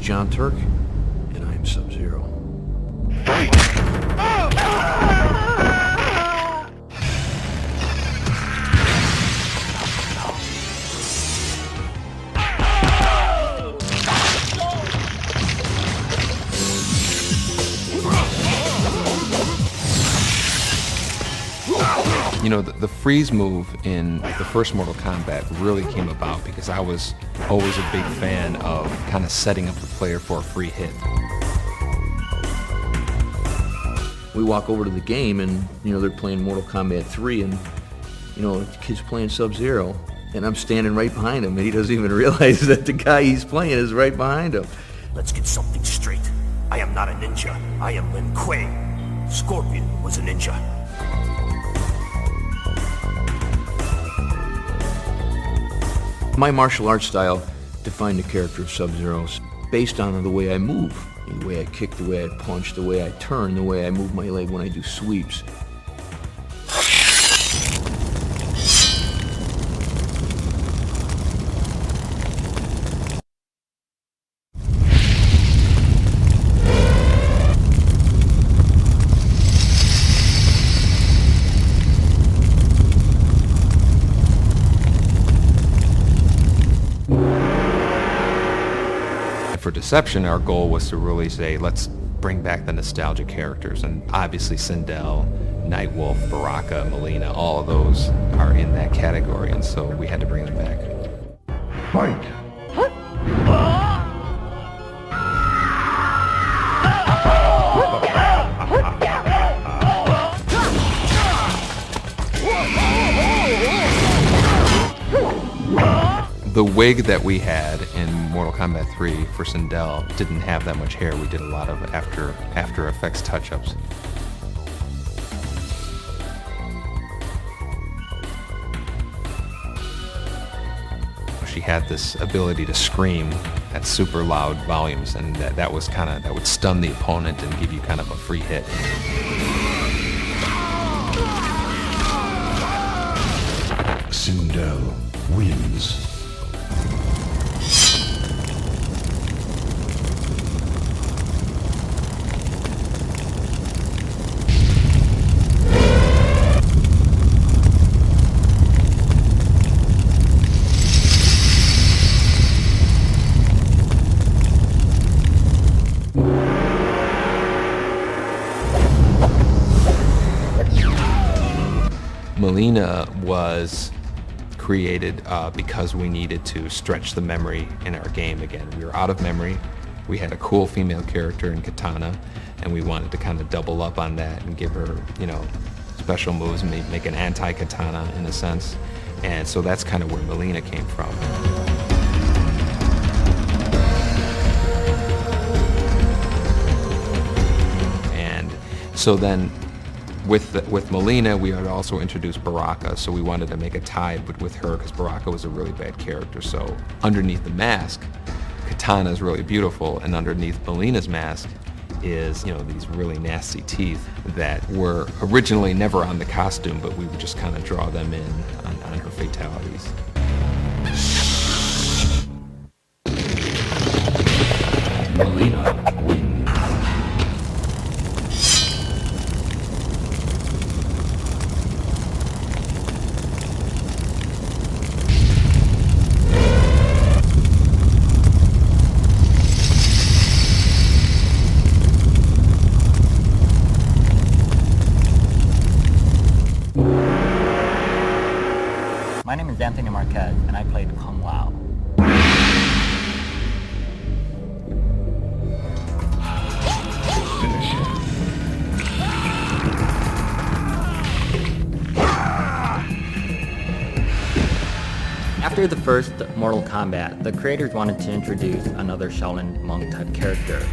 John Turk, and I am Sub-Zero. Fight! You know, the freeze move in the first Mortal Kombat really came about because I was always a big fan of kind of setting up the player for a free hit. We walk over to the game and, you know, they're playing Mortal Kombat 3 and, you know, the kid's playing Sub-Zero and I'm standing right behind him and he doesn't even realize that the guy he's playing is right behind him. Let's get something straight. I am not a ninja. I am Lin Kuei. Scorpion was a ninja. My martial arts style defined the character of Sub-Zero based on the way I move, the way I kick, the way I punch, the way I turn, the way I move my leg when I do sweeps. For Deception, our goal was to really say, let's bring back the nostalgia characters, and obviously Sindel, Nightwolf, Baraka, Mileena, all of those are in that category, and so we had to bring them back. Fight! The wig that we had in Mortal Kombat 3 for Sindel didn't have that much hair. We did a lot of After Effects touch-ups. She had this ability to scream at super loud volumes, and that would stun the opponent and give you kind of a free hit. Sindel wins. Mileena was created because we needed to stretch the memory in our game again. We were out of memory. We had a cool female character in Kitana, and we wanted to kind of double up on that and give her, you know, special moves and make an anti-Kitana in a sense. And so that's kind of where Mileena came from. And so then with Mileena, we had also introduced Baraka, so we wanted to make a tie with her because Baraka was a really bad character. So underneath the mask, Kitana is really beautiful, and underneath Mileena's mask is, you know, these really nasty teeth that were originally never on the costume, but we would just kind of draw them in on her fatalities. Mileena wins. My name is Anthony Marquez, and I played Kung Lao. Finish him. After the first Mortal Kombat, the creators wanted to introduce another Shaolin monk type character.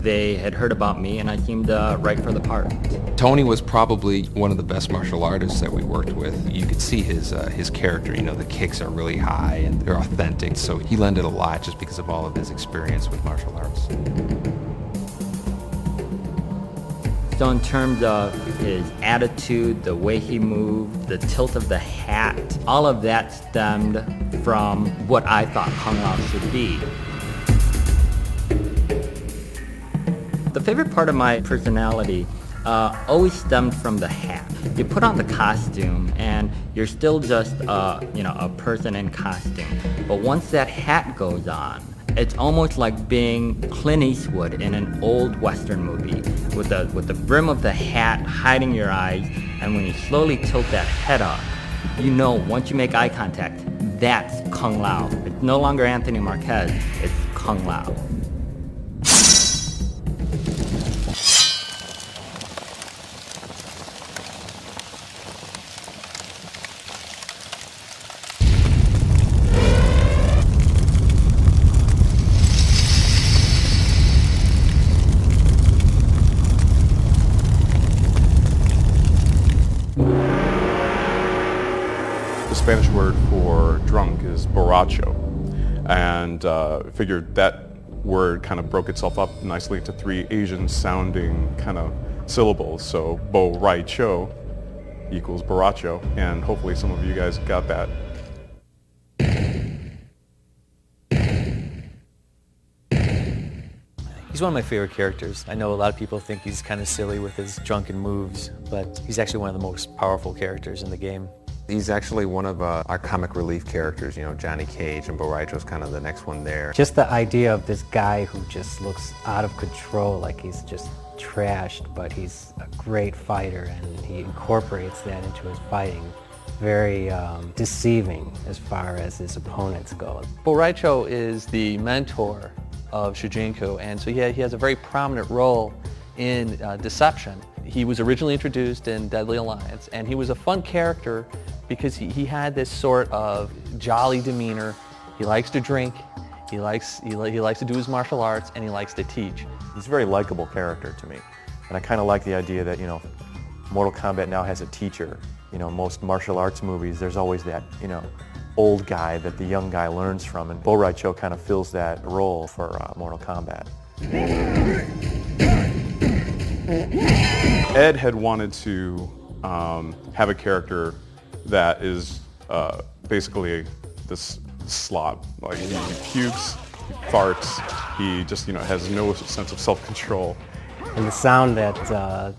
They had heard about me, and I seemed right for the part. Tony was probably one of the best martial artists that we worked with. You could see his character, you know, the kicks are really high and they're authentic, so he lended a lot just because of all of his experience with martial arts. So in terms of his attitude, the way he moved, the tilt of the hat, all of that stemmed from what I thought Kung Lao should be. The favorite part of my personality always stemmed from the hat. You put on the costume and you're still just a person in costume. But once that hat goes on, it's almost like being Clint Eastwood in an old Western movie with the brim of the hat hiding your eyes, and when you slowly tilt that head up, you know once you make eye contact, that's Kung Lao. It's no longer Anthony Marquez, it's Kung Lao. The Spanish word for drunk is borracho, and figured that word kind of broke itself up nicely into 3 Asian-sounding kind of syllables. So Rai Cho equals borracho, and hopefully some of you guys got that. He's one of my favorite characters. I know a lot of people think he's kind of silly with his drunken moves, but he's actually one of the most powerful characters in the game. He's actually one of our comic relief characters, Johnny Cage, and Rai Cho's kind of the next one there. Just the idea of this guy who just looks out of control, like he's just trashed, but he's a great fighter, and he incorporates that into his fighting. Very deceiving as far as his opponents go. Rai Cho is the mentor of Shujinko, and so he has a very prominent role in deception. He was originally introduced in Deadly Alliance, and he was a fun character because he had this sort of jolly demeanor. He likes to drink, he likes to do his martial arts, and he likes to teach. He's a very likable character to me, and I kind of like the idea that Mortal Kombat now has a teacher. Most martial arts movies, there's always that old guy that the young guy learns from, and Rai Cho kind of fills that role for Mortal Kombat. Ed had wanted to have a character that is basically this slob. Like he pukes, he farts, he just has no sense of self-control. And the sound that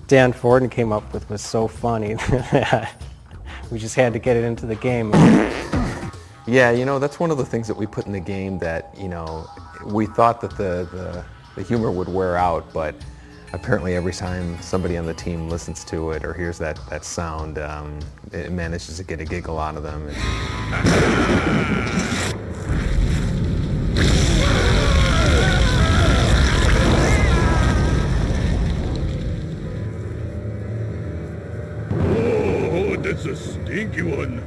Dan Forden came up with was so funny that we just had to get it into the game. Yeah, that's one of the things that we put in the game that, we thought that the humor would wear out, but apparently every time somebody on the team listens to it or hears that sound, it manages to get a giggle out of them. Oh, that's a stinky one.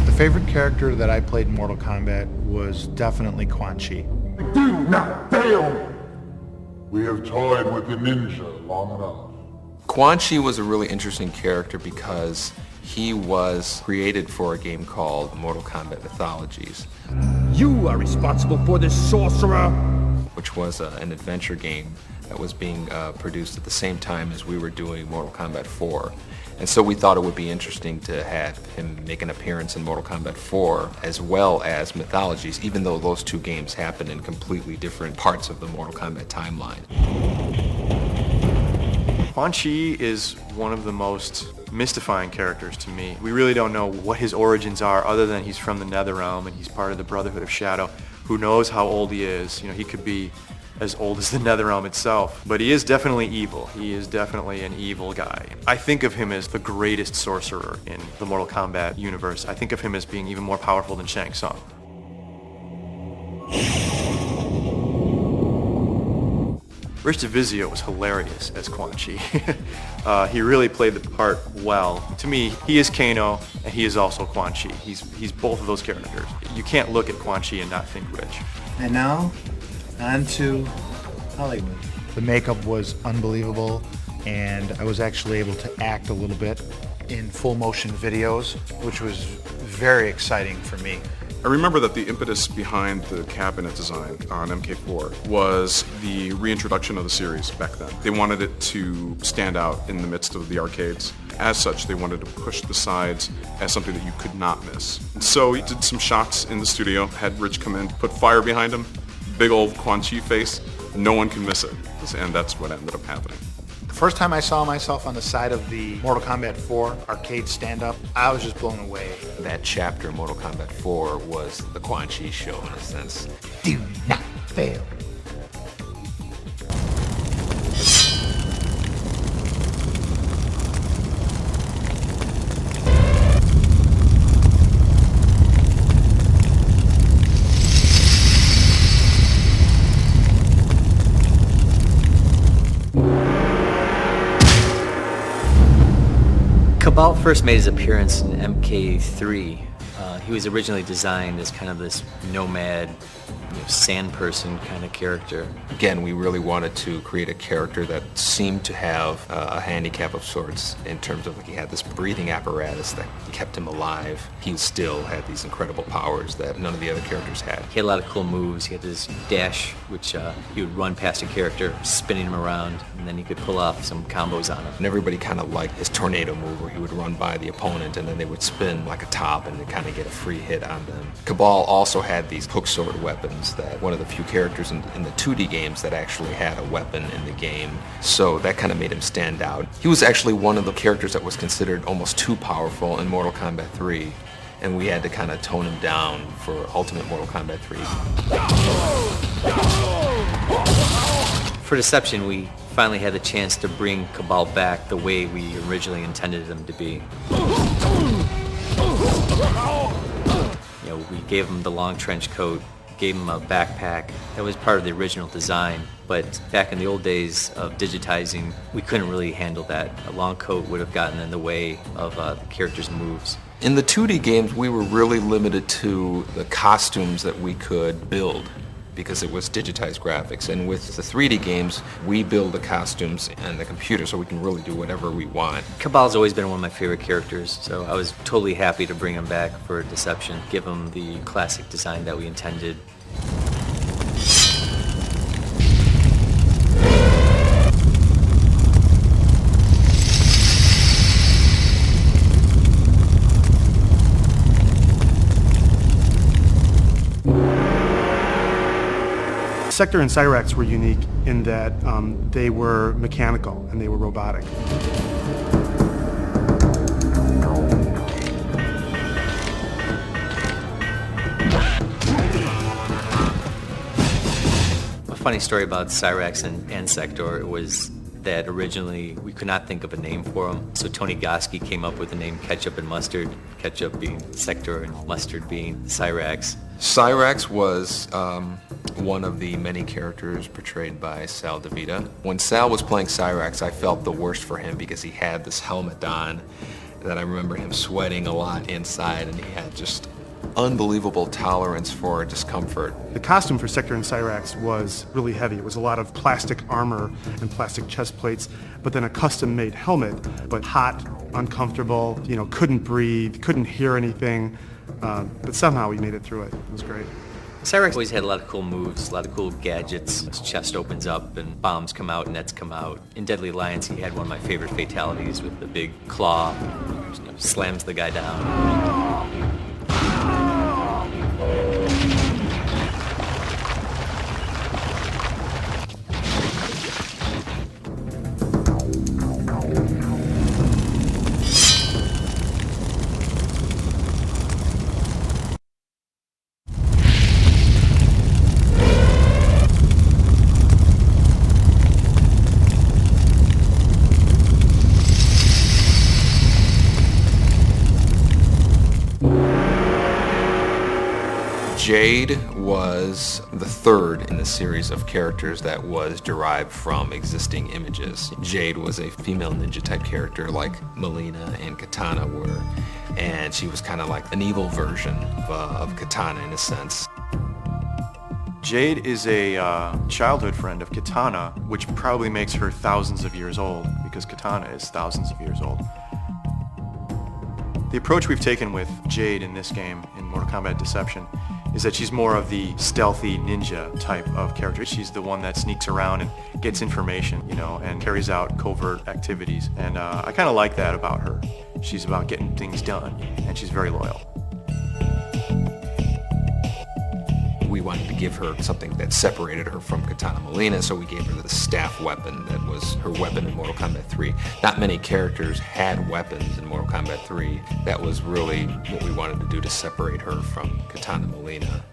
The favorite character that I played in Mortal Kombat was definitely Quan Chi. Do not fail! We have toyed with the ninja long enough. Quan Chi was a really interesting character because he was created for a game called Mortal Kombat Mythologies. You are responsible for this sorcerer! Which was an adventure game that was being produced at the same time as we were doing Mortal Kombat 4. And so we thought it would be interesting to have him make an appearance in Mortal Kombat 4 as well as Mythologies, even though those 2 games happen in completely different parts of the Mortal Kombat timeline. Quan Chi is one of the most mystifying characters to me. We really don't know what his origins are other than he's from the Netherrealm and he's part of the Brotherhood of Shadow. Who knows how old he is? He could be as old as the Netherrealm itself. But he is definitely evil. He is definitely an evil guy. I think of him as the greatest sorcerer in the Mortal Kombat universe. I think of him as being even more powerful than Shang Tsung. Rich DeVizio was hilarious as Quan Chi. He really played the part well. To me, he is Kano, and he is also Quan Chi. He's both of those characters. You can't look at Quan Chi and not think Rich. And now, on to Hollywood. The makeup was unbelievable, and I was actually able to act a little bit in full motion videos, which was very exciting for me. I remember that the impetus behind the cabinet design on MK4 was the reintroduction of the series back then. They wanted it to stand out in the midst of the arcades. As such, they wanted to push the sides as something that you could not miss. And so he did some shots in the studio, had Rich come in, put fire behind him, big old Quan Chi face, no one can miss it. And that's what ended up happening. The first time I saw myself on the side of the Mortal Kombat 4 arcade stand-up, I was just blown away. That chapter, Mortal Kombat 4, was the Quan Chi show in a sense. Do not fail. Cabal first made his appearance in MK3. He was originally designed as kind of this nomad, sand person kind of character. Again, we really wanted to create a character that seemed to have a handicap of sorts in terms of he had this breathing apparatus that kept him alive. He still had these incredible powers that none of the other characters had. He had a lot of cool moves. He had this dash, which he would run past a character, spinning him around, and then he could pull off some combos on him. And everybody kind of liked his tornado move where he would run by the opponent and then they would spin like a top and kind of get a free hit on them. Cabal also had these hook sword weapons that one of the few characters in the 2D games that actually had a weapon in the game. So that kind of made him stand out. He was actually one of the characters that was considered almost too powerful in Mortal Kombat 3. And we had to kind of tone him down for Ultimate Mortal Kombat 3. For Deception, we finally had the chance to bring Cabal back the way we originally intended him to be. We gave him the long trench coat, gave him a backpack. That was part of the original design, but back in the old days of digitizing, we couldn't really handle that. A long coat would have gotten in the way of the character's moves. In the 2D games, we were really limited to the costumes that we could build because it was digitized graphics. And with the 3D games, we build the costumes on the computer so we can really do whatever we want. Cabal's always been one of my favorite characters, so I was totally happy to bring him back for Deception, give him the classic design that we intended. Sektor and Cyrax were unique in that they were mechanical and they were robotic. A funny story about Cyrax and Sektor was that originally we could not think of a name for them, so Tony Goski came up with the name Ketchup and Mustard, Ketchup being Sektor and Mustard being Cyrax. Cyrax was one of the many characters portrayed by Sal DeVita. When Sal was playing Cyrax, I felt the worst for him because he had this helmet on that I remember him sweating a lot inside, and he had just unbelievable tolerance for discomfort. The costume for Sektor and Cyrax was really heavy. It was a lot of plastic armor and plastic chest plates, but then a custom-made helmet, but hot, uncomfortable, couldn't breathe, couldn't hear anything, but somehow we made it through it. It was great. Cyrax always had a lot of cool moves, a lot of cool gadgets. His chest opens up and bombs come out, nets come out. In Deadly Alliance, he had one of my favorite fatalities with the big claw, slams the guy down. Jade was the third in the series of characters that was derived from existing images. Jade was a female ninja type character like Mileena and Kitana were, and she was kind of like an evil version of Kitana in a sense. Jade is a childhood friend of Kitana, which probably makes her thousands of years old, because Kitana is thousands of years old. The approach we've taken with Jade in this game, in Mortal Kombat Deception, is that she's more of the stealthy ninja type of character. She's the one that sneaks around and gets information, you know, and carries out covert activities. And I kind of like that about her. She's about getting things done, and she's very loyal. We wanted to give her something that separated her from Kitana Mileena, so we gave her the staff weapon that was her weapon in Mortal Kombat 3. Not many characters had weapons in Mortal Kombat 3. That was really what we wanted to do to separate her from Kitana Mileena.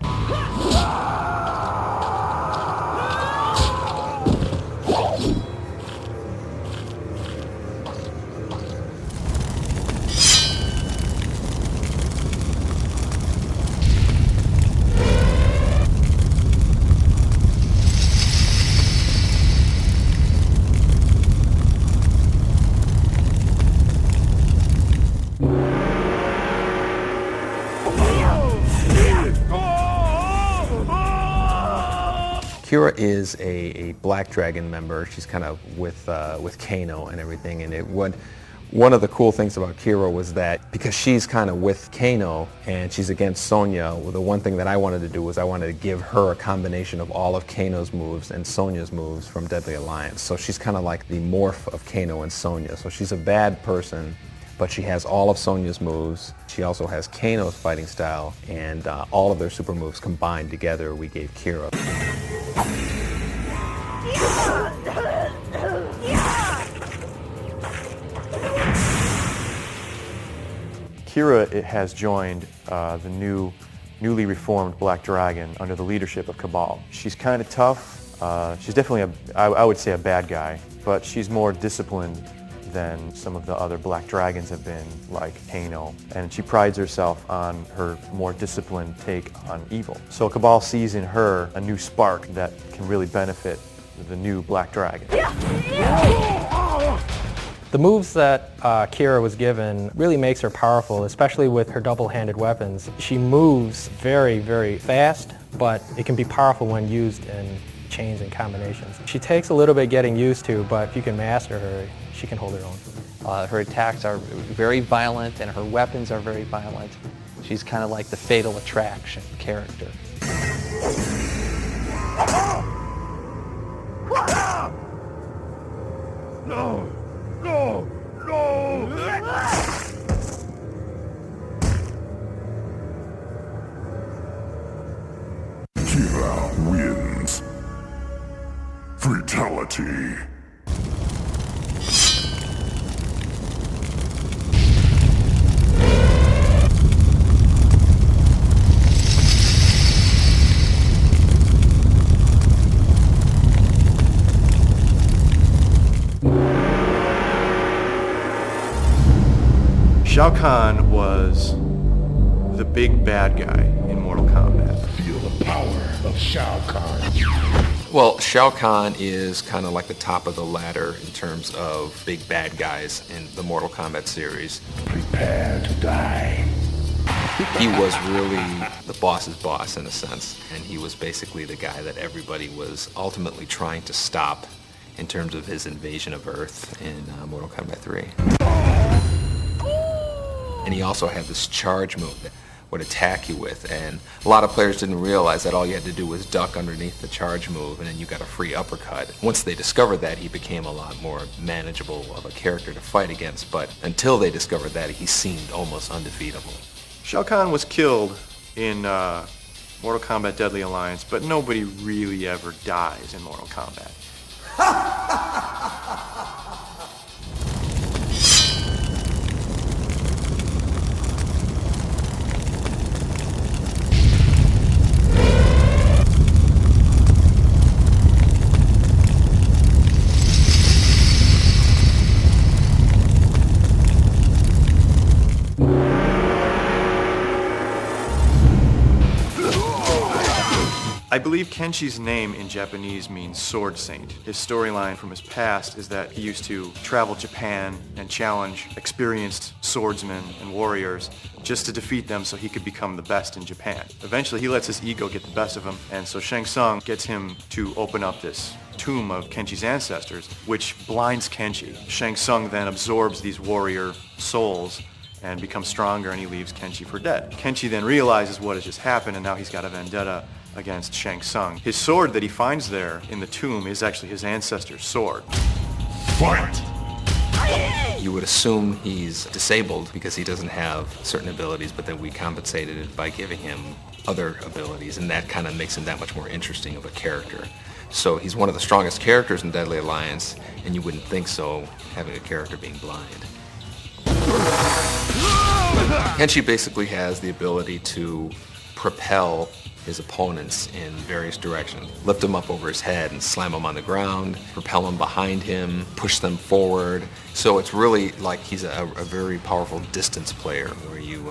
Kira is a Black Dragon member. She's kind of with Kano and everything. And one of the cool things about Kira was that because she's kind of with Kano and she's against Sonia, well, the one thing that I wanted to do was I wanted to give her a combination of all of Kano's moves and Sonia's moves from Deadly Alliance. So she's kind of like the morph of Kano and Sonia. So she's a bad person, but she has all of Sonia's moves. She also has Kano's fighting style, and all of their super moves combined together we gave Kira. Kira has joined the newly reformed Black Dragon under the leadership of Cabal. She's kind of tough. She's definitely, I would say, a bad guy, but she's more disciplined than some of the other Black Dragons have been, like Kano. And she prides herself on her more disciplined take on evil. So Cabal sees in her a new spark that can really benefit the new Black Dragon. The moves that Kira was given really makes her powerful, especially with her double-handed weapons. She moves very, very fast, but it can be powerful when used in chains and combinations. She takes a little bit getting used to, but if you can master her, she can hold her own. Her attacks are very violent and her weapons are very violent. She's kind of like the Fatal Attraction character. No! No! No! Kira wins. Fatality. Shao Kahn was the big bad guy in Mortal Kombat. Feel the power of Shao Kahn. Well, Shao Kahn is kind of like the top of the ladder in terms of big bad guys in the Mortal Kombat series. Prepare to die. He was really the boss's boss in a sense, and he was basically the guy that everybody was ultimately trying to stop in terms of his invasion of Earth in Mortal Kombat 3. And he also had this charge move that would attack you with, and a lot of players didn't realize that all you had to do was duck underneath the charge move and then you got a free uppercut. Once they discovered that, he became a lot more manageable of a character to fight against, but until they discovered that, he seemed almost undefeatable. Shao Kahn was killed in Mortal Kombat Deadly Alliance, but nobody really ever dies in Mortal Kombat. I believe Kenshi's name in Japanese means sword saint. His storyline from his past is that he used to travel Japan and challenge experienced swordsmen and warriors just to defeat them so he could become the best in Japan. Eventually he lets his ego get the best of him, and so Shang Tsung gets him to open up this tomb of Kenshi's ancestors, which blinds Kenshi. Shang Tsung then absorbs these warrior souls and becomes stronger, and he leaves Kenshi for dead. Kenshi then realizes what has just happened, and now he's got a vendetta against Shang Tsung. His sword that he finds there in the tomb is actually his ancestor's sword. Fight! You would assume he's disabled because he doesn't have certain abilities, but then we compensated it by giving him other abilities, and that kind of makes him that much more interesting of a character. So he's one of the strongest characters in Deadly Alliance, and you wouldn't think so having a character being blind. Kenshi basically has the ability to propel his opponents in various directions. Lift them up over his head and slam them on the ground, propel them behind him, push them forward. So it's really like he's a very powerful distance player where you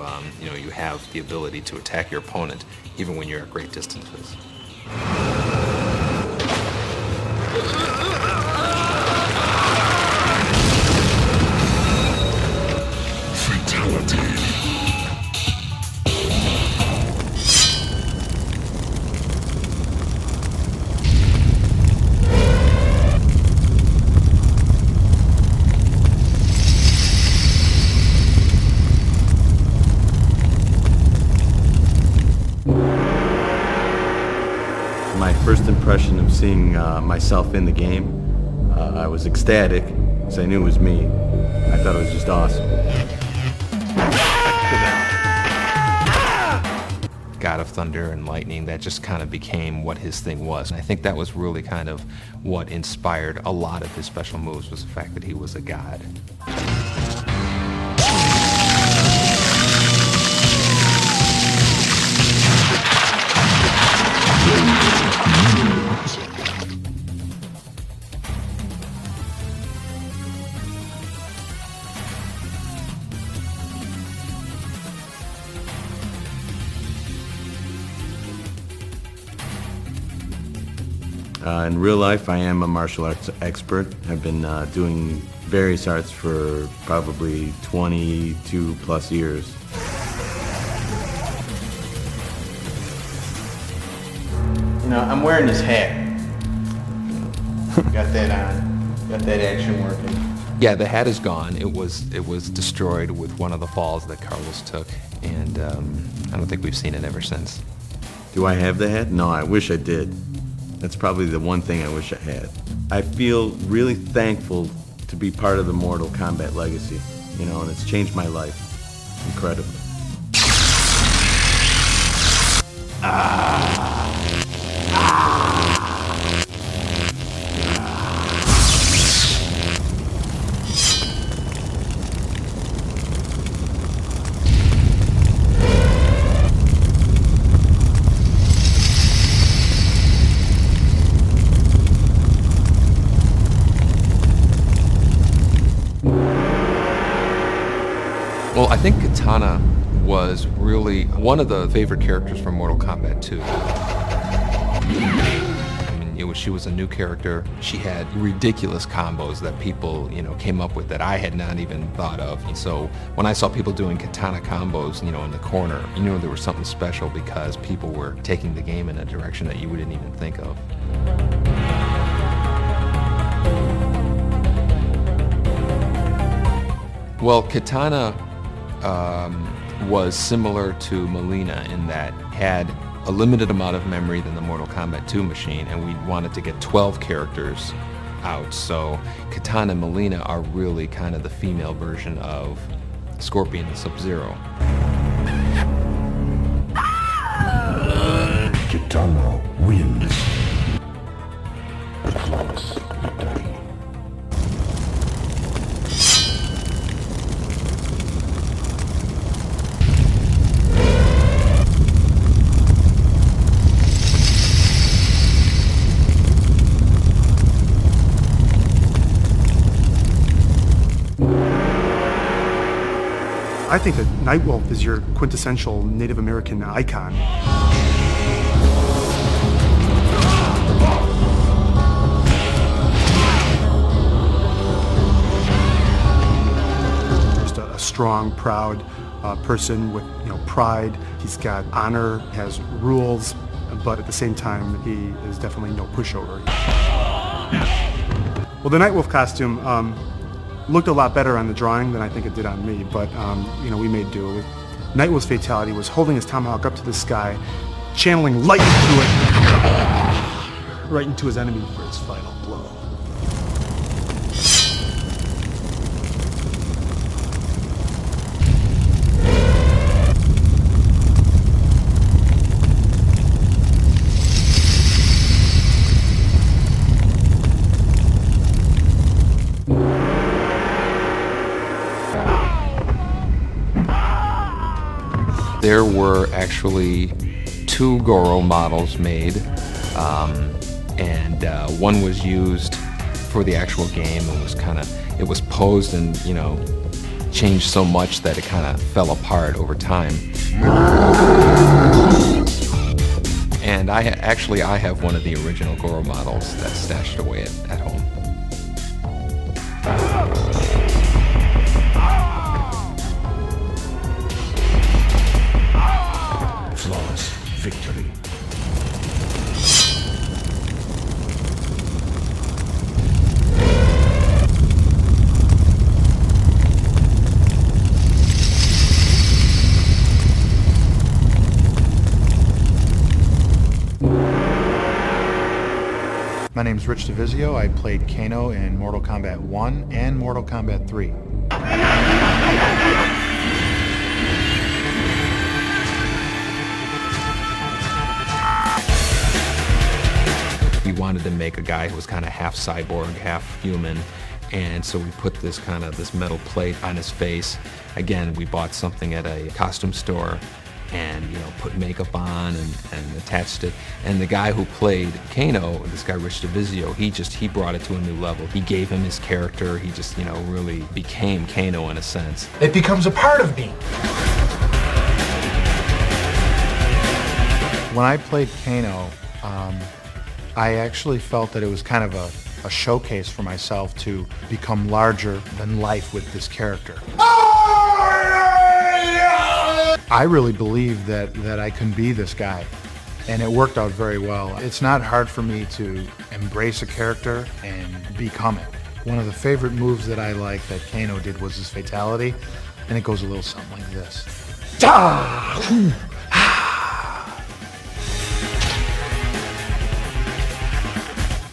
have the ability to attack your opponent even when you're at great distances. Fatality. My first impression of seeing myself in the game, I was ecstatic because I knew it was me. I thought it was just awesome. God of Thunder and Lightning, that just kind of became what his thing was. And I think that was really kind of what inspired a lot of his special moves, was the fact that he was a god. In real life, I am a martial arts expert. I've been doing various arts for probably 22 plus years. You know, I'm wearing this hat. Got that on. Got that action working. Yeah, the hat is gone. It was destroyed with one of the falls that Carlos took, and I don't think we've seen it ever since. Do I have the hat? No, I wish I did. That's probably the one thing I wish I had. I feel really thankful to be part of the Mortal Kombat legacy, and it's changed my life incredibly. Well, I think Kitana was really one of the favorite characters from Mortal Kombat 2. She was a new character. She had ridiculous combos that people, came up with that I had not even thought of. And so when I saw people doing Kitana combos, in the corner, there was something special because people were taking the game in a direction that you wouldn't even think of. Well, Kitana was similar to Mileena in that had a limited amount of memory than the Mortal Kombat 2 machine, and we wanted to get 12 characters out. So Kitana and Mileena are really kind of the female version of Scorpion and Sub-Zero. Kitana wins. Flawless victory. I think that Nightwolf is your quintessential Native American icon. Just a strong, proud person with pride. He's got honor, has rules, but at the same time, he is definitely no pushover. Well, the Nightwolf costume, Looked a lot better on the drawing than I think it did on me, but we made do. Nightwolf's fatality was holding his tomahawk up to the sky, channeling light into it, right into his enemy for his final blow. There were actually 2 Goro models made, and one was used for the actual game. It was posed and changed so much that it kind of fell apart over time. And I have one of the original Goro models that's stashed away at home. Flawless victory. My name's Rich DeVizio. I played Kano in Mortal Kombat 1 and Mortal Kombat 3. We wanted to make a guy who was kind of half cyborg, half human, and so we put this metal plate on his face. Again, we bought something at a costume store and put makeup on and attached it. And the guy who played Kano, this guy Rich DeVizio, he brought it to a new level. He gave him his character. He just really became Kano in a sense. It becomes a part of me. When I played Kano, I actually felt that it was kind of a showcase for myself to become larger than life with this character. I really believed that I can be this guy, and it worked out very well. It's not hard for me to embrace a character and become it. One of the favorite moves that I like that Kano did was his fatality, and it goes a little something like this.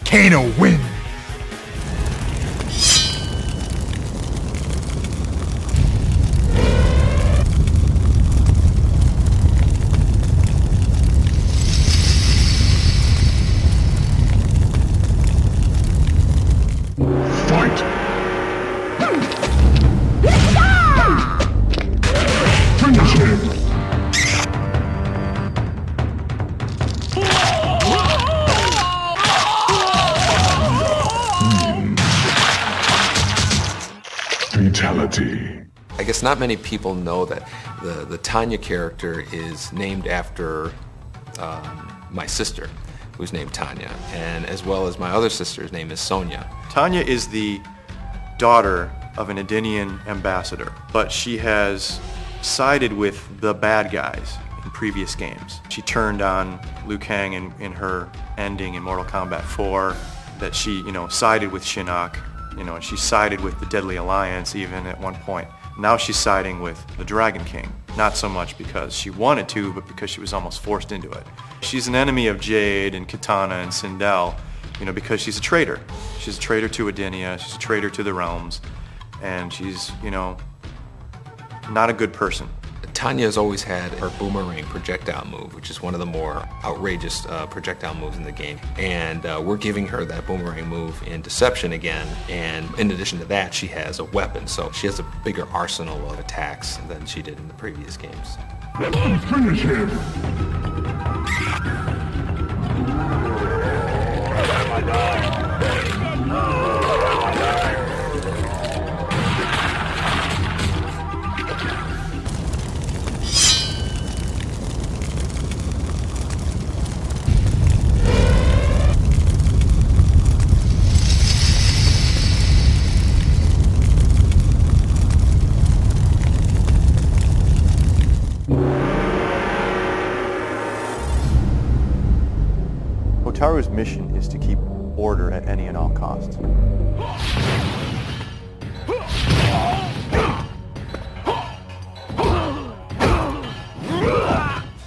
Kano wins! I guess not many people know that the Tanya character is named after my sister, who's named Tanya, and as well as my other sister's name is Sonia. Tanya is the daughter of an Edenian ambassador, but she has sided with the bad guys in previous games. She turned on Liu Kang in her ending in Mortal Kombat 4, that she, sided with Shinnok, and she sided with the Deadly Alliance even at one point. Now she's siding with the Dragon King, not so much because she wanted to, but because she was almost forced into it. She's an enemy of Jade and Kitana and Sindel, because she's a traitor. She's a traitor to Edenia, she's a traitor to the realms, and she's, not a good person. Tanya has always had her boomerang projectile move, which is one of the more outrageous projectile moves in the game. And we're giving her that boomerang move in Deception again. And in addition to that, she has a weapon. So she has a bigger arsenal of attacks than she did in the previous games. Let's finish him! Hotaru's mission is to keep order at any and all costs.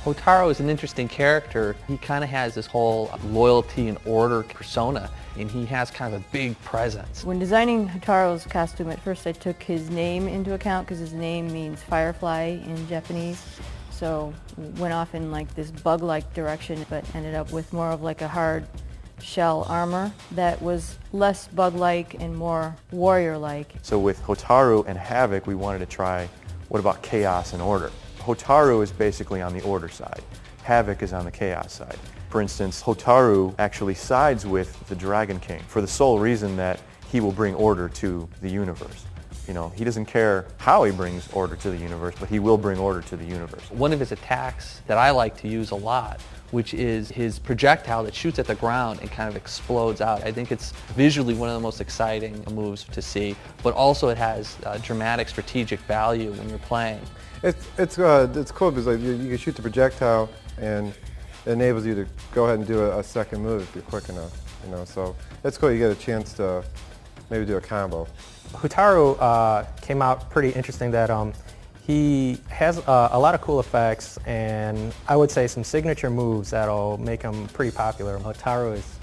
Hotaru is an interesting character. He kind of has this whole loyalty and order persona, and he has kind of a big presence. When designing Hotaru's costume, at first I took his name into account because his name means firefly in Japanese. So went off in like this bug-like direction, but ended up with more of like a hard shell armor that was less bug-like and more warrior-like. So with Hotaru and Havoc, we wanted to try, what about chaos and order? Hotaru is basically on the order side. Havoc is on the chaos side. For instance, Hotaru actually sides with the Dragon King for the sole reason that he will bring order to the universe. You know, he doesn't care how he brings order to the universe, but he will bring order to the universe. One of his attacks that I like to use a lot, which is his projectile that shoots at the ground and kind of explodes out. I think it's visually one of the most exciting moves to see, but also it has dramatic strategic value when you're playing. It's cool because like, you can shoot the projectile and it enables you to go ahead and do a second move if you're quick enough. You know, so it's cool. You get a chance to maybe do a combo. Hotaru came out pretty interesting that he has a lot of cool effects and I would say some signature moves that'll make him pretty popular. Hotaru is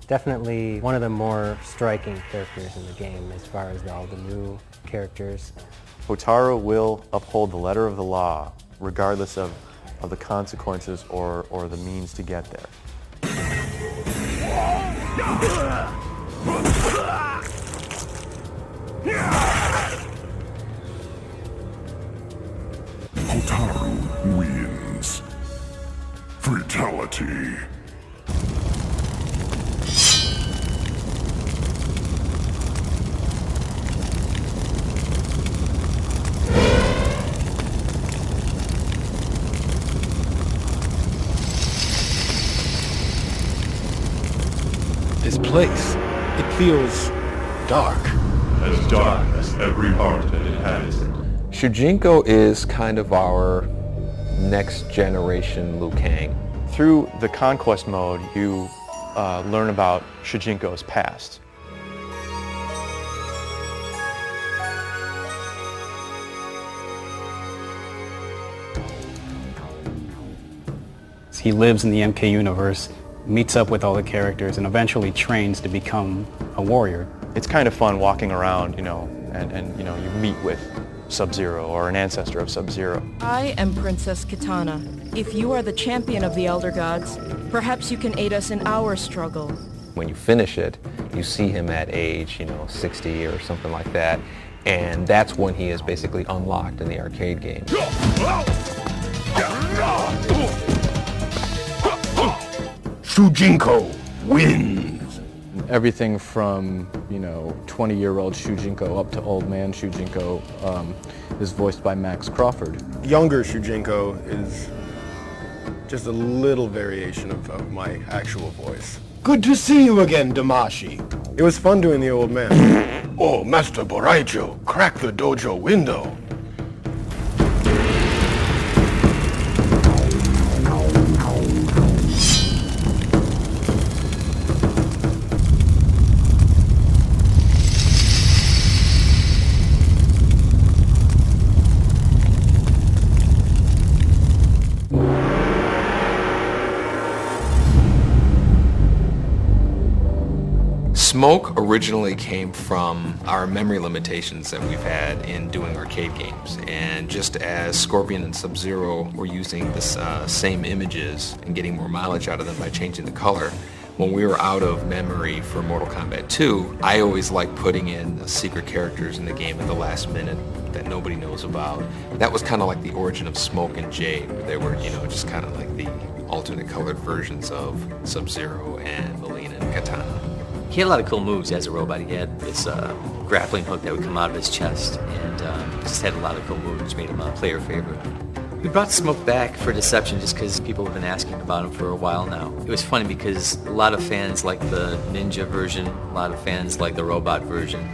definitely one of the more striking characters in the game as far as all the new characters. Hotaru will uphold the letter of the law regardless of the consequences or the means to get there. Hotaru wins. Fatality. This place, it feels dark. As dark as every heart that inhabits it. Shujinko is kind of our next generation Liu Kang. Through the conquest mode, you learn about Shujinko's past. He lives in the MK universe, meets up with all the characters, and eventually trains to become a warrior. It's kind of fun walking around, you know, and you know, you meet with Sub-Zero or an ancestor of Sub-Zero. I am Princess Kitana. If you are the champion of the Elder Gods, perhaps you can aid us in our struggle. When you finish it, you see him at age, 60 or something like that, and that's when he is basically unlocked in the arcade game. Shujinko wins. Everything from, 20-year-old Shujinko up to old man Shujinko is voiced by Max Crawford. Younger Shujinko is just a little variation of my actual voice. Good to see you again, Damashi. It was fun doing the old man. Oh, Master Rai Cho, crack the dojo window. Smoke originally came from our memory limitations that we've had in doing arcade games. And just as Scorpion and Sub-Zero were using the same images and getting more mileage out of them by changing the color, when we were out of memory for Mortal Kombat 2, I always liked putting in secret characters in the game at the last minute that nobody knows about. That was kind of like the origin of Smoke and Jade, where they were, just kind of like the alternate colored versions of Sub-Zero and Mileena and Kitana. He had a lot of cool moves as a robot. He had this grappling hook that would come out of his chest, and just had a lot of cool moves, which made him a player favorite. We brought Smoke back for Deception just because people have been asking about him for a while now. It was funny because a lot of fans like the ninja version, a lot of fans like the robot version,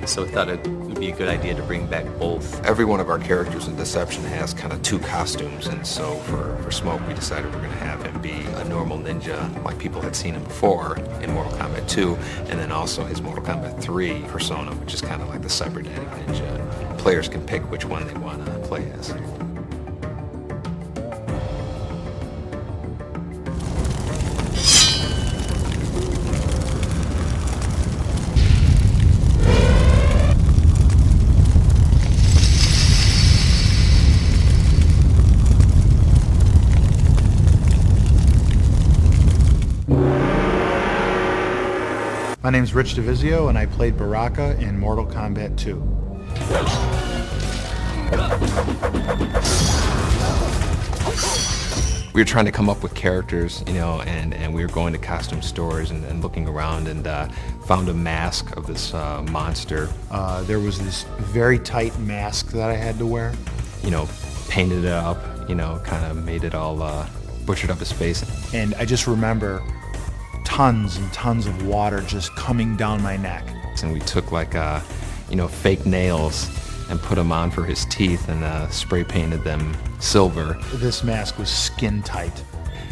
so I thought it would be a good idea to bring back both. Every one of our characters in Deception has kind of two costumes, and so for Smoke, we decided we're going to have him be a normal ninja, like people had seen him before in Mortal Kombat 2, and then also his Mortal Kombat 3 persona, which is kind of like the cybernetic ninja. Players can pick which one they want to play as. My name's Rich DeVizio, and I played Baraka in Mortal Kombat 2. We were trying to come up with characters, you know, and we were going to costume stores and looking around and found a mask of this monster. There was this very tight mask that I had to wear. You know, painted it up, you know, kind of made it all butchered up his face. And I just remember tons and tons of water just coming down my neck. And we took like, you know, fake nails and put them on for his teeth and spray painted them silver. This mask was skin tight.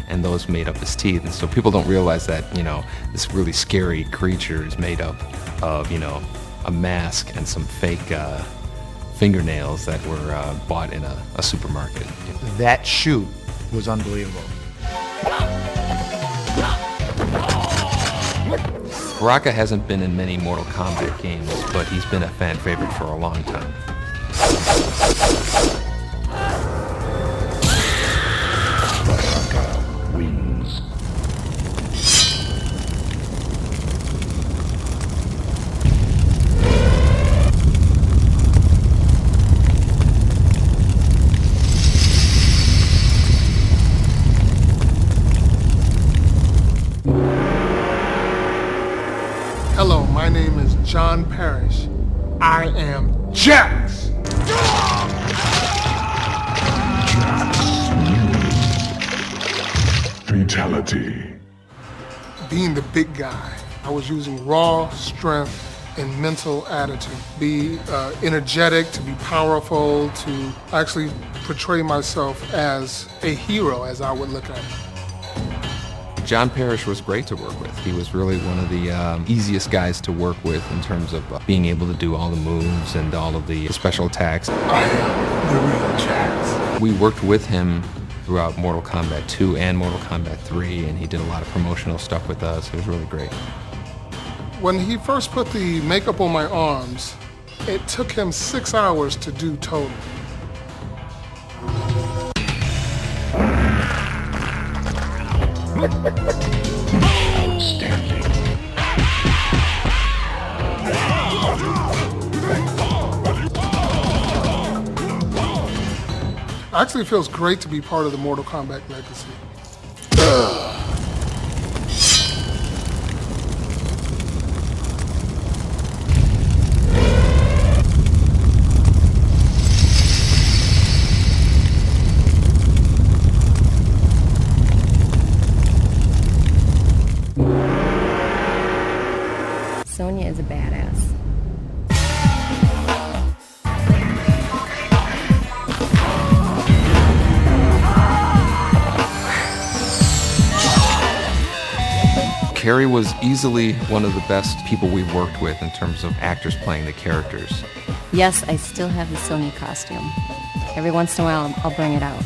And those made up his teeth. And so people don't realize that, you know, this really scary creature is made up of, you know, a mask and some fake fingernails that were bought in a supermarket. That shoot was unbelievable. Baraka hasn't been in many Mortal Kombat games, but he's been a fan favorite for a long time. Baraka wins. Hello, my name is John Parrish. I am Jax! Fatality. Being the big guy, I was using raw strength and mental attitude. Be energetic, to be powerful, to actually portray myself as a hero, as I would look at it. John Parrish was great to work with. He was really one of the easiest guys to work with in terms of being able to do all the moves and all of the special attacks. I am the real Jax. We worked with him throughout Mortal Kombat 2 and Mortal Kombat 3, and he did a lot of promotional stuff with us. It was really great. When he first put the makeup on my arms, it took him 6 hours to do total. Outstanding. Actually, it feels great to be part of the Mortal Kombat legacy. Sonia is a badass. Carrie was easily one of the best people we've worked with in terms of actors playing the characters. Yes, I still have the Sonia costume. Every once in a while, I'll bring it out.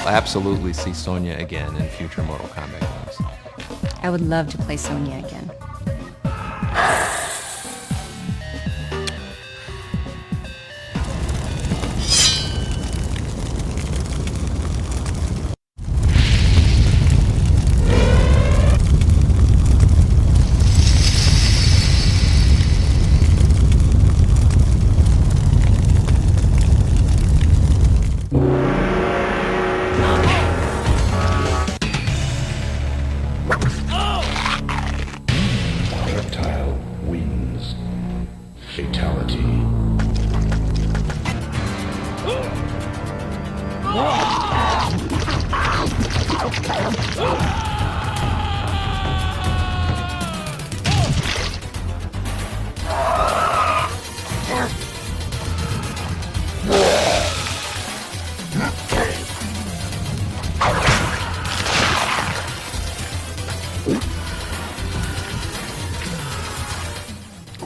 I'll absolutely see Sonia again in future Mortal Kombat games. I would love to play Sonia again. Reptile wins. Fatality.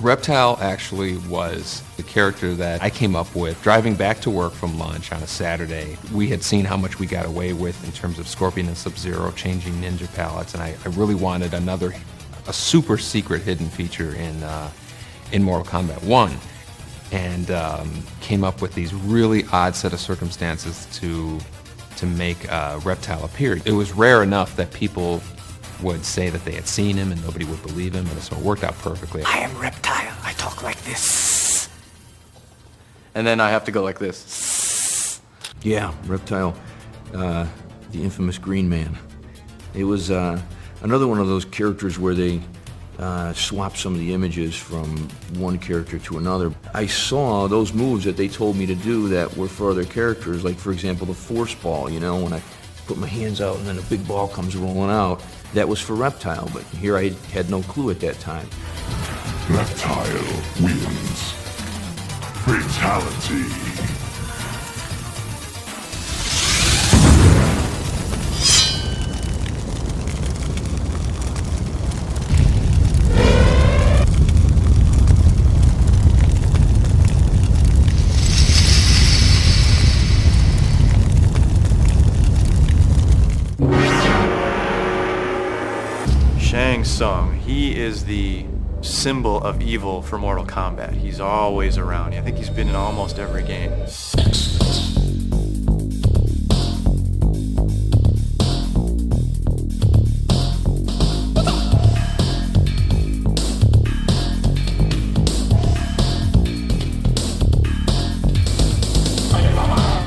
Reptile actually was the character that I came up with driving back to work from lunch on a Saturday. We had seen how much we got away with in terms of Scorpion and Sub-Zero changing ninja palettes, and I really wanted a super secret hidden feature in Mortal Kombat 1, and came up with these really odd set of circumstances to make Reptile appear. It was rare enough that people would say that they had seen him and nobody would believe him, and so it worked out perfectly. I am Reptile. I talk like this. And then I have to go like this. Yeah, Reptile, the infamous Green Man. It was another one of those characters where they swap some of the images from one character to another. I saw those moves that they told me to do that were for other characters, like for example the force ball, you know, when I put my hands out and then a big ball comes rolling out. That was for Reptile, but here I had no clue at that time. Reptile wins. Fatality. Shang Tsung, he is the symbol of evil for Mortal Kombat. He's always around. I think he's been in almost every game.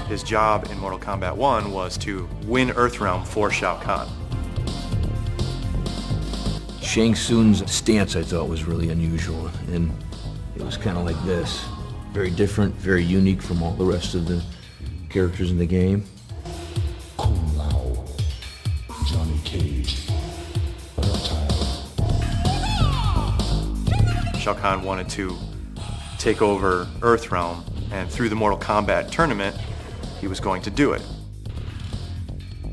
His job in Mortal Kombat 1 was to win Earthrealm for Shao Kahn. Shang Tsung's stance I thought was really unusual, and it was kind of like this. Very different, very unique from all the rest of the characters in the game. Kung Lao, Johnny Cage, Reptile. Shao Kahn wanted to take over Earthrealm, and through the Mortal Kombat tournament, he was going to do it.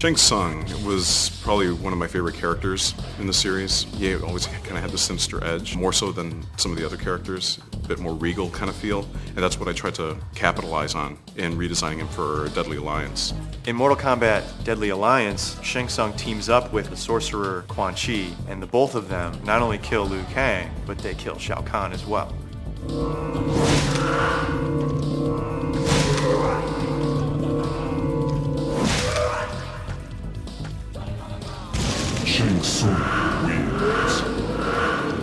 Shang Tsung was probably one of my favorite characters in the series. He always kind of had the sinister edge, more so than some of the other characters, a bit more regal kind of feel, and that's what I tried to capitalize on in redesigning him for Deadly Alliance. In Mortal Kombat Deadly Alliance, Shang Tsung teams up with the sorcerer Quan Chi, and the both of them not only kill Liu Kang, but they kill Shao Kahn as well. Shang Tsung wins.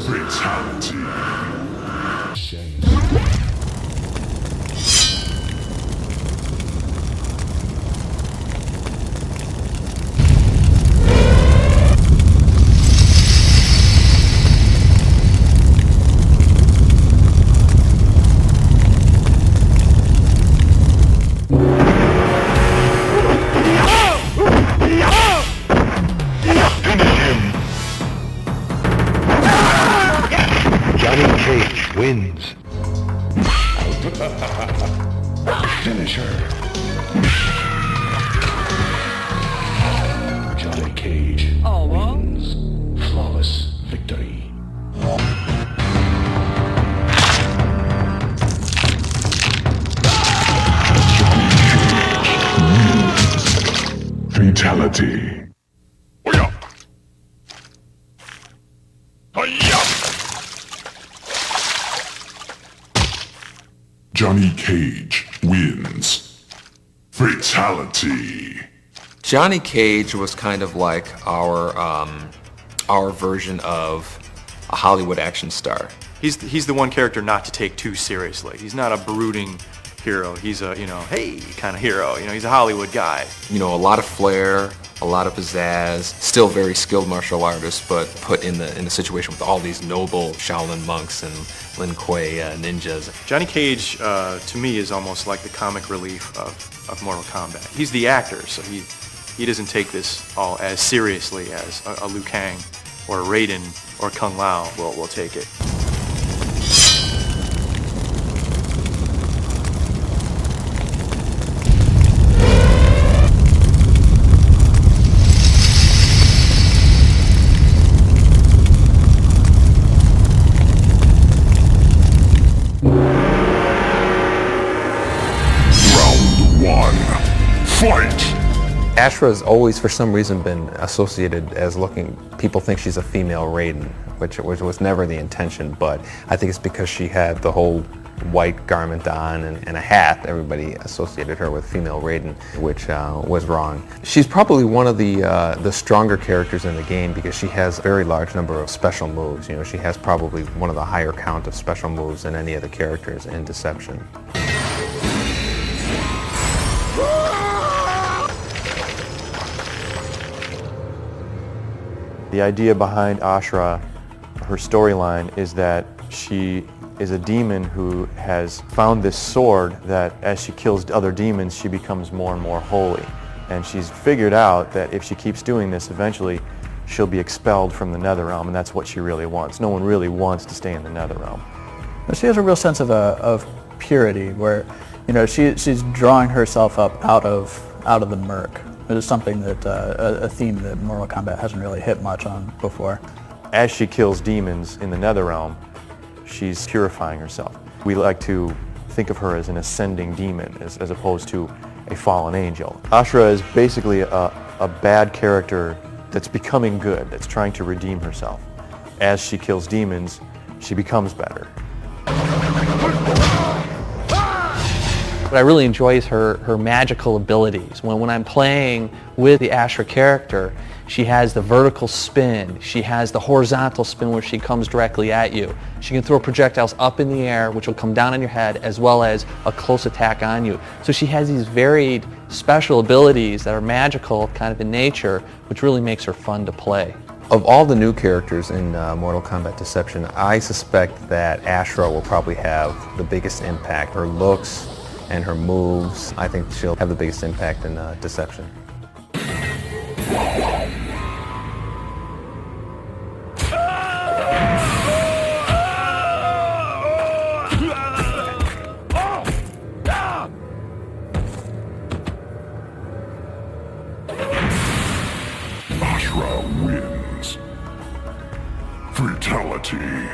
Fatality. Wins. Finish her. Johnny Cage wins. Flawless victory. Fatality. Johnny Cage wins. Fatality. Johnny Cage was kind of like our version of a Hollywood action star. He's the one character not to take too seriously. He's not a brooding hero. He's a, hey kind of hero. He's a Hollywood guy. A lot of flair, a lot of pizzazz, still very skilled martial artist, but put in the situation with all these noble Shaolin monks and Lin Kuei ninjas. Johnny Cage, to me, is almost like the comic relief of Mortal Kombat. He's the actor, so he doesn't take this all as seriously as a Liu Kang or a Raiden or Kung Lao will take it. Ashra has always, for some reason, been associated as people think she's a female Raiden, which was never the intention, but I think it's because she had the whole white garment on and a hat. Everybody associated her with female Raiden, which was wrong. She's probably one of the stronger characters in the game because she has a very large number of special moves. You know, she has probably one of the higher count of special moves than any of the characters in Deception. The idea behind Ashra, her storyline, is that she is a demon who has found this sword that as she kills other demons, she becomes more and more holy. And she's figured out that if she keeps doing this, eventually she'll be expelled from the Netherrealm, and that's what she really wants. No one really wants to stay in the Netherrealm. She has a real sense of purity, where she's drawing herself up out of the murk. It is something that a theme that Mortal Kombat hasn't really hit much on before. As she kills demons in the Netherrealm, she's purifying herself. We like to think of her as an ascending demon as opposed to a fallen angel. Ashra is basically a bad character that's becoming good, that's trying to redeem herself. As she kills demons, she becomes better. What I really enjoy is her magical abilities. When I'm playing with the Ashra character, she has the vertical spin, she has the horizontal spin where she comes directly at you. She can throw projectiles up in the air, which will come down on your head, as well as a close attack on you. So she has these varied special abilities that are magical kind of in nature, which really makes her fun to play. Of all the new characters in Mortal Kombat Deception, I suspect that Ashra will probably have the biggest impact. Her looks and her moves, I think she'll have the biggest impact in Deception. Ashra wins. Fatality.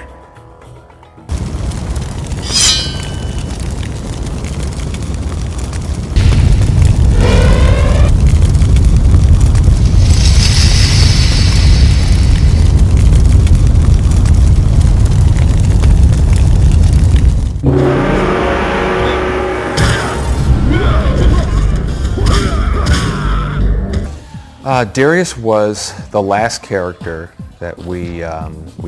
Darius was the last character that we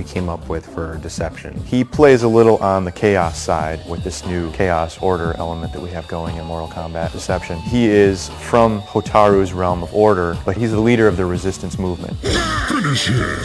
came up with for Deception. He plays a little on the chaos side with this new chaos order element that we have going in Mortal Kombat Deception. He is from Hotaru's realm of order, but he's the leader of the resistance movement. Finish him.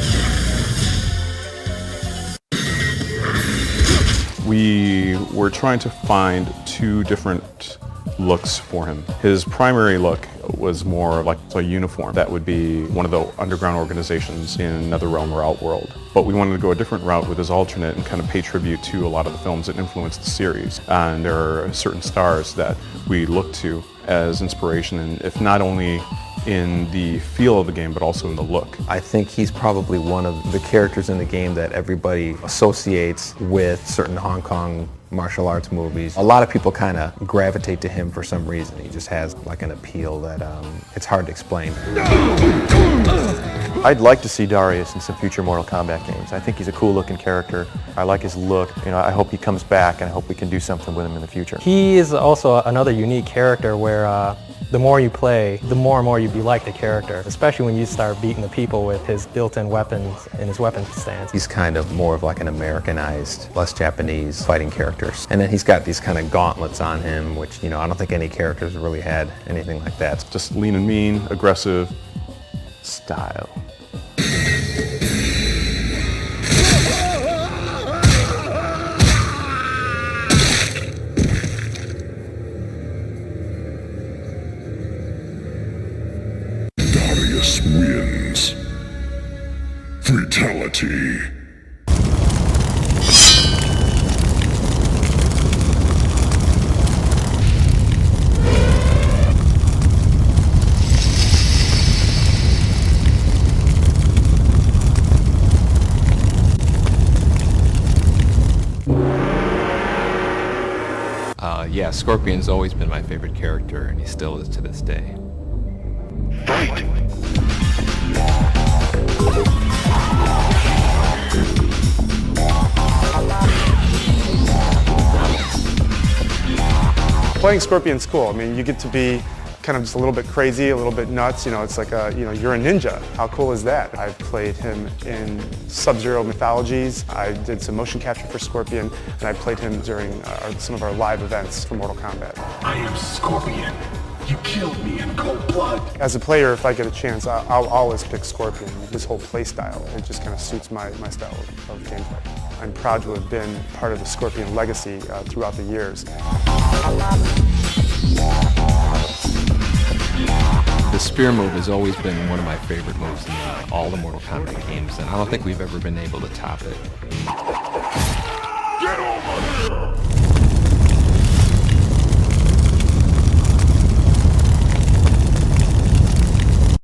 We were trying to find two different looks for him. His primary look was more like a uniform. That would be one of the underground organizations in Netherrealm or Outworld. But we wanted to go a different route with his alternate and kind of pay tribute to a lot of the films that influenced the series. And there are certain stars that we look to as inspiration, and if not only in the feel of the game, but also in the look. I think he's probably one of the characters in the game that everybody associates with certain Hong Kong martial arts movies. A lot of people kind of gravitate to him for some reason. He just has like an appeal that it's hard to explain. I'd like to see Darius in some future Mortal Kombat games. I think he's a cool looking character. I like his look. I hope he comes back, and I hope we can do something with him in the future. He is also another unique character where the more you play, the more and more you like the character, especially when you start beating the people with his built-in weapons and his weapon stance. He's kind of more of like an Americanized, less Japanese fighting character. And then he's got these kind of gauntlets on him, which, I don't think any characters really had anything like that. Just lean and mean, aggressive style. Darius wins. Fatality. Yeah, Scorpion's always been my favorite character, and he still is to this day. Fight! Playing Scorpion's cool. I mean, you get to be kind of just a little bit crazy, a little bit nuts. You know, it's like you're a ninja. How cool is that? I've played him in Sub-Zero mythologies. I did some motion capture for Scorpion, and I played him during some of our live events for Mortal Kombat. I am Scorpion. You killed me in cold blood. As a player, if I get a chance, I'll always pick Scorpion. His whole play style, it just kind of suits my style of gameplay. I'm proud to have been part of the Scorpion legacy throughout the years. The spear move has always been one of my favorite moves in all the Mortal Kombat games, and I don't think we've ever been able to top it. Get over here!